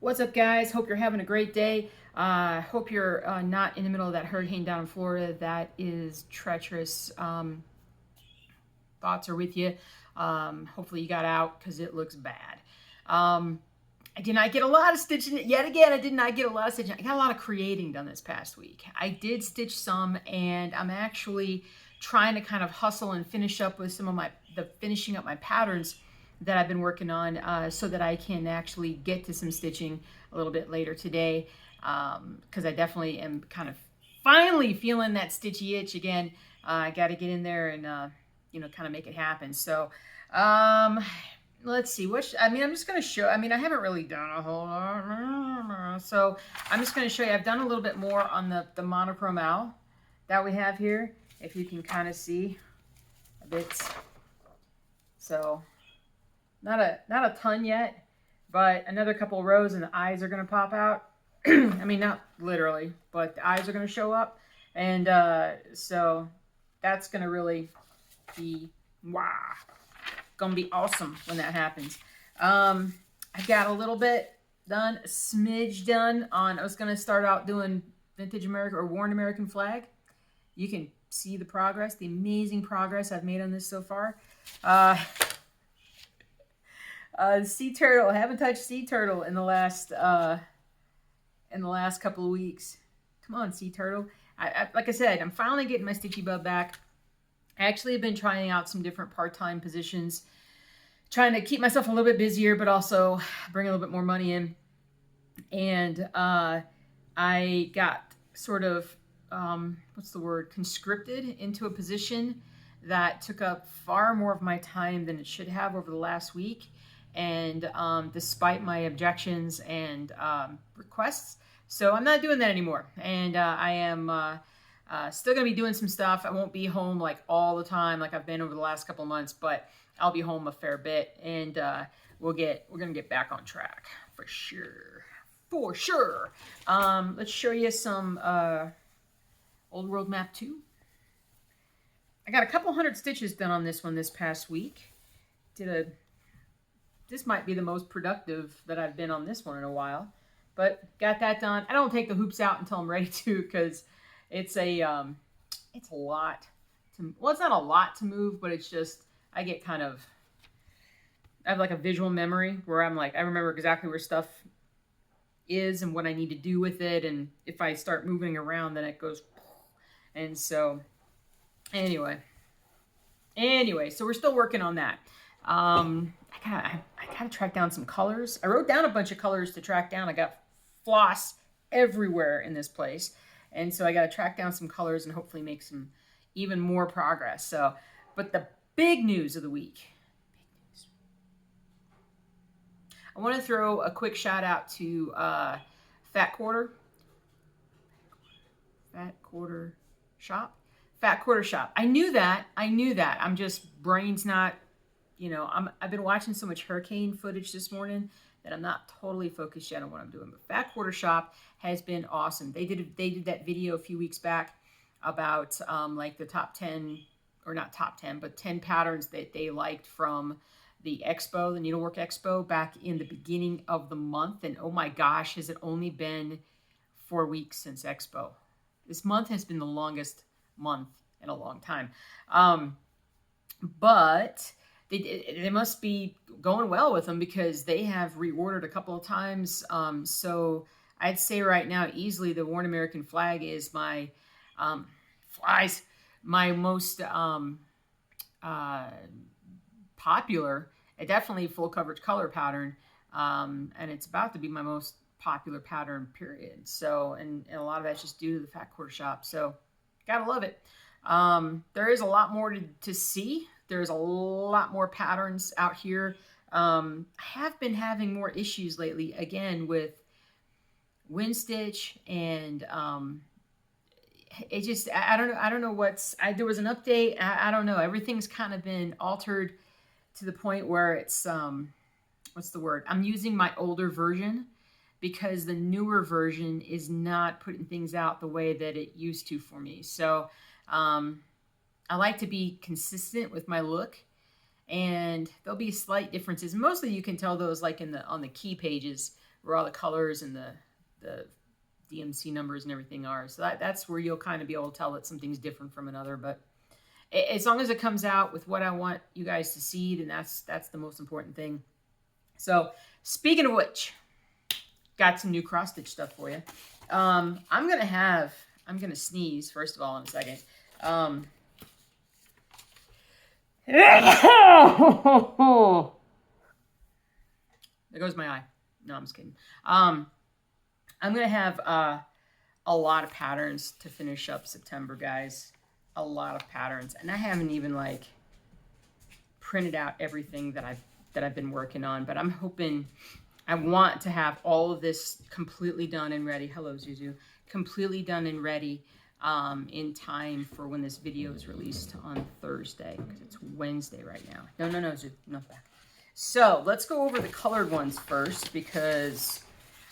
What's up, guys? Hope you're having a great day. Hope you're not in the middle of that hurricane down in Florida. That is treacherous. Thoughts are with you. Hopefully you got out because it looks bad. I did not get a lot of stitching. Yet again, I did not get a lot of stitching. I got a lot of creating done this past week. I did stitch some, and I'm actually trying to kind of hustle and finish up with some of finishing up my patterns that I've been working on so that I can actually get to some stitching a little bit later today, because I definitely am kind of finally feeling that stitchy itch again. I got to get in there and kind of make it happen. So let's see. I'm just going to show. I haven't really done a whole lot, so I'm just going to show you. I've done a little bit more on the monochrome owl that we have here, if you can kind of see a bit. So not a ton yet, but another couple rows and the eyes are going to pop out. Not literally, but the eyes are going to show up. And so that's going to really be, wow, going to be awesome when that happens. I got a little bit done, a smidge done on, I was going to start out doing vintage America or worn American flag. You can see the progress, the amazing progress I've made on this so far. Sea turtle. I haven't touched sea turtle in the last couple of weeks. Come on, sea turtle. Like I said, I'm finally getting my stitchy bug back. I actually have been trying out some different part-time positions, trying to keep myself a little bit busier, but also bring a little bit more money in. And I got sort of conscripted into a position that took up far more of my time than it should have over the last week. And despite my objections and requests, so I'm not doing that anymore. And I am still gonna be doing some stuff. I won't be home like all the time like I've been over the last couple of months, but I'll be home a fair bit, and we're gonna get back on track for sure. Let's show you some Old World Map 2. I got a couple hundred stitches done on this one this past week. This might be the most productive that I've been on this one in a while, but got that done. I don't take the hoops out until I'm ready to, because it's a lot to, well, it's not a lot to move, but it's just, I have like a visual memory where I'm like, I remember exactly where stuff is and what I need to do with it. And if I start moving around, then it goes. And so anyway, so we're still working on that. I gotta track down some colors. I wrote down a bunch of colors to track down. I got floss everywhere in this place. And so I gotta track down some colors and hopefully make some even more progress. So, but the big news of the week, I want to throw a quick shout out to Fat Quarter Shop. I knew that. I'm just, brain's not, I've been watching so much hurricane footage this morning that I'm not totally focused yet on what I'm doing. But Fat Quarter Shop has been awesome. They did that video a few weeks back about like the top 10, or not top 10, but 10 patterns that they liked from the expo, the Needlework Expo, back in the beginning of the month. And oh my gosh, has it only been 4 weeks since expo. This month has been the longest month in a long time. But they must be going well with them, because they have reordered a couple of times. So I'd say right now, easily the Worn American Flag is my my most popular, definitely full coverage color pattern, and it's about to be my most popular pattern, period. So, and a lot of that's just due to the Fat Quarter Shop. So gotta love it. There is a lot more to see. There's a lot more patterns out here. I have been having more issues lately, again, with wind stitch, and it just, I don't know there was an update. I don't know. Everything's kind of been altered to the point where it's, what's the word? I'm using my older version, because the newer version is not putting things out the way that it used to for me. So I like to be consistent with my look, and there'll be slight differences. Mostly you can tell those like on the key pages where all the colors and the DMC numbers and everything are. So that's where you'll kind of be able to tell that something's different from another. But as long as it comes out with what I want you guys to see, then that's the most important thing. So speaking of which, got some new cross stitch stuff for you. I'm gonna sneeze first of all in a second. There goes my eye. No, I'm just kidding. I'm gonna have a lot of patterns to finish up September, guys. A lot of patterns, and I haven't even like printed out everything that I've been working on. But I'm hoping, I want to have all of this completely done and ready. Hello, Zuzu. Completely done and ready in time for when this video is released on Thursday, because it's Wednesday right now. No, Zuzu, not that. So let's go over the colored ones first, because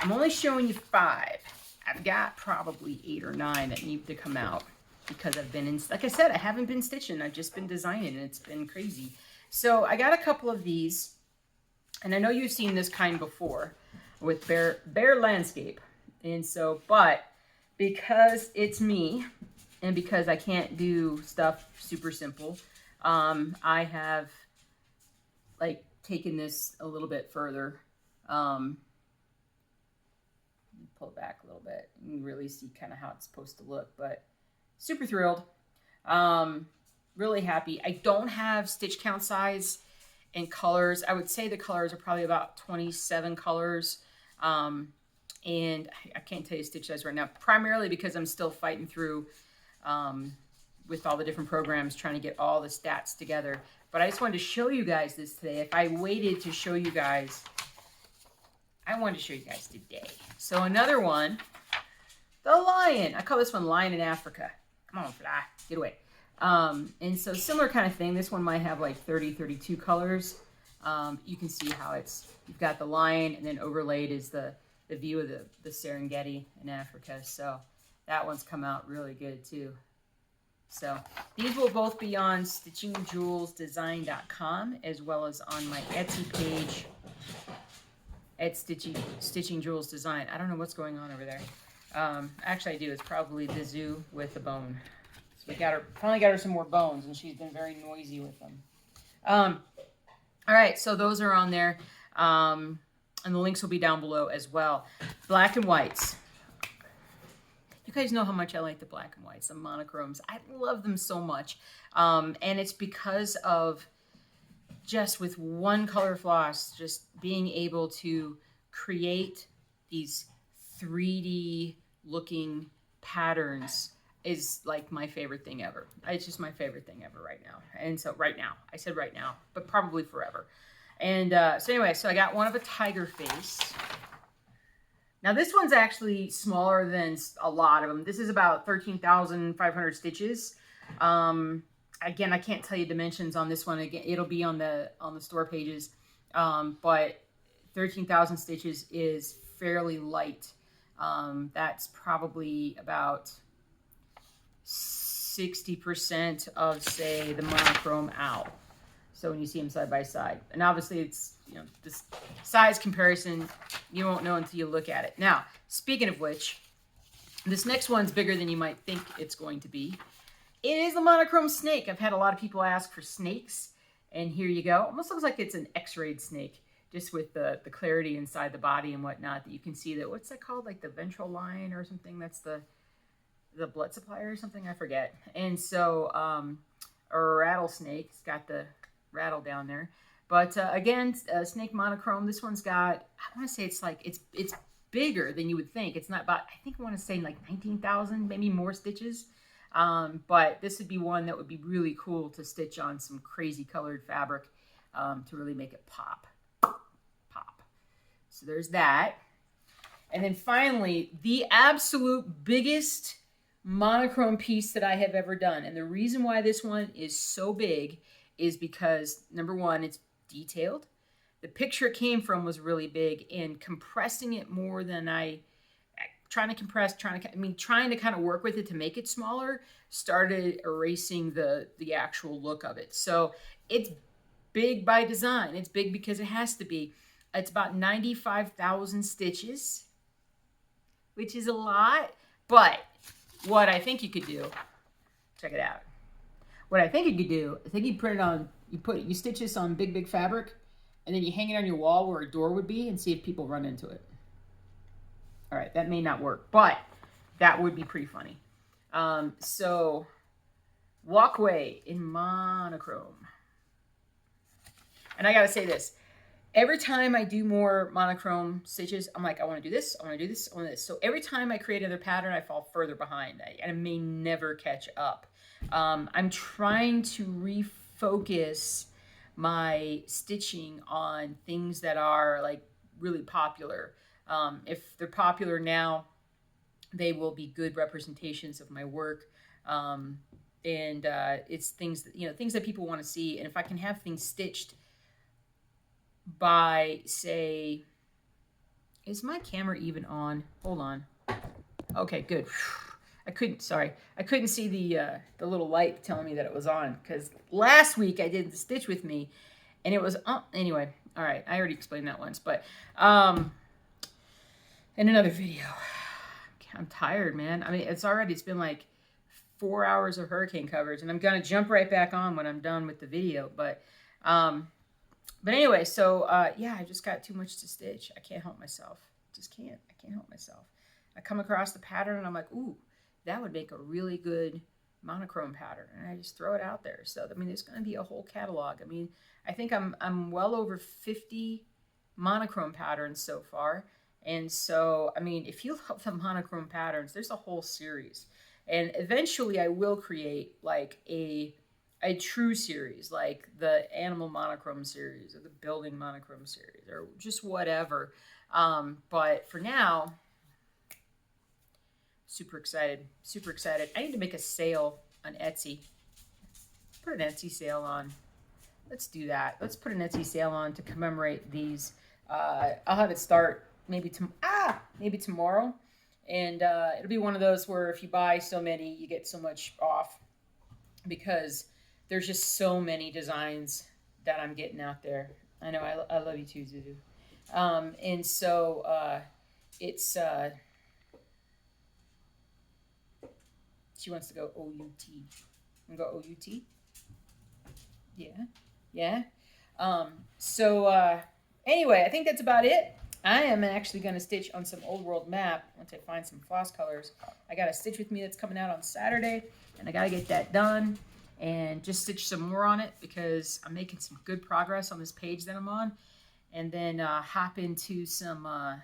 I'm only showing you 5. I've got probably 8 or 9 that need to come out, because I've been in, like I said, I haven't been stitching. I've just been designing, and it's been crazy. So I got a couple of these, and I know you've seen this kind before with Bear Landscape. And so, but because it's me, and because I can't do stuff super simple, I have like taken this a little bit further. Pull it back a little bit. You can really see kind of how it's supposed to look, but super thrilled. Really happy. I don't have stitch count size and colors. I would say the colors are probably about 27 colors. And I can't tell you stitch size right now, primarily because I'm still fighting through with all the different programs, trying to get all the stats together. But I just wanted to show you guys this today. If I waited to show you guys, I wanted to show you guys today. So another one, the lion. I call this one Lion in Africa. Come on, fly, get away. And so similar kind of thing. This one might have like 30, 32 colors. You can see how you've got the lion, and then overlaid is the view of the Serengeti in Africa. So that one's come out really good too. So these will both be on stitchingjewelsdesign.com, as well as on my Etsy page at Stitching Jewels Design. I don't know what's going on over there. Actually I do. It's probably the zoo with the bone. So finally got her some more bones, and she's been very noisy with them. All right, so those are on there. And the links will be down below as well. Black and whites. You guys know how much I like the black and whites, the monochromes. I love them so much. And it's because of just with one color floss, just being able to create these 3D looking patterns is like my favorite thing ever. It's just my favorite thing ever right now. And so right now, I said right now, but probably forever. And so anyway, so I got one of a tiger face. Now this one's actually smaller than a lot of them. This is about 13,500 stitches. Again, I can't tell you dimensions on this one. Again, it'll be on the store pages. But 13,000 stitches is fairly light. That's probably about 60% of, say, the monochrome owl. So when you see them side by side, and obviously it's, you know, this size comparison, you won't know until you look at it. Now, speaking of which, this next one's bigger than you might think it's going to be. It is a monochrome snake. I've had a lot of people ask for snakes, and here you go. Almost looks like it's an x-rayed snake, just with the clarity inside the body and whatnot, that you can see that, what's that called? Like the ventral line or something? That's the blood supply or something, I forget. And so a rattlesnake, it's got the rattle down there. But again, snake monochrome. This one's got, I want to say it's like, it's bigger than you would think. It's not about, I think I want to say like 19,000, maybe more stitches. But this would be one that would be really cool to stitch on some crazy colored fabric to really make it pop. So there's that. And then finally, the absolute biggest monochrome piece that I have ever done. And the reason why this one is so big is because, number one, it's detailed. The picture it came from was really big, and compressing it more than trying to kind of work with it to make it smaller, started erasing the actual look of it. So it's big by design. It's big because it has to be. It's about 95,000 stitches, which is a lot. But what I think you could do, check it out. What I think you could do, I think you print it on, you stitch this on big fabric, and then you hang it on your wall where a door would be and see if people run into it. All right, that may not work, but that would be pretty funny. So walkway in monochrome. And I gotta say this, every time I do more monochrome stitches, I'm like, I wanna do this, I wanna do this, I wanna do this. So every time I create another pattern, I fall further behind. I may never catch up. I'm trying to refocus my stitching on things that are like really popular. If they're popular now, they will be good representations of my work. It's things that, things that people want to see. And if I can have things stitched by, say, is my camera even on? Hold on. Okay, good. I couldn't see the little light telling me that it was on, because last week I did the stitch with me and it was on. Anyway, all right, I already explained that once, but in another video. I'm tired, man. I mean, it's been like 4 hours of hurricane coverage, and I'm gonna jump right back on when I'm done with the video. But anyway, so yeah, I just got too much to stitch. I can't help myself. Just can't. I can't help myself. I come across the pattern and I'm like, ooh, that would make a really good monochrome pattern, and I just throw it out there. So I mean, there's gonna be a whole catalog. I mean, I think I'm well over 50 monochrome patterns so far. And so, I mean, if you love the monochrome patterns, there's a whole series. And eventually I will create like a true series, like the animal monochrome series or the building monochrome series or just whatever. But for now, super excited, super excited. I need to make a sale on Etsy. Put an Etsy sale on. Let's do that. Let's put an Etsy sale on to commemorate these. I'll have it start maybe tomorrow, and it'll be one of those where if you buy so many, you get so much off, because there's just so many designs that I'm getting out there. I know, I love you too, Zuzu. And so it's she wants to go O-U-T. I'm gonna go O-U-T. Yeah. Anyway, I think that's about it. I am actually going to stitch on some Old World map once I find some floss colors. I got a stitch with me that's coming out on Saturday, and I got to get that done and just stitch some more on it, because I'm making some good progress on this page that I'm on, and then hop into some of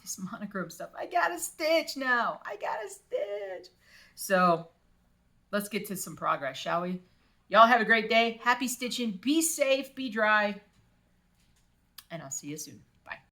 this monochrome stuff. I got to stitch now. I got to stitch. So let's get to some progress, shall we? Y'all have a great day. Happy stitching. Be safe. Be dry. And I'll see you soon.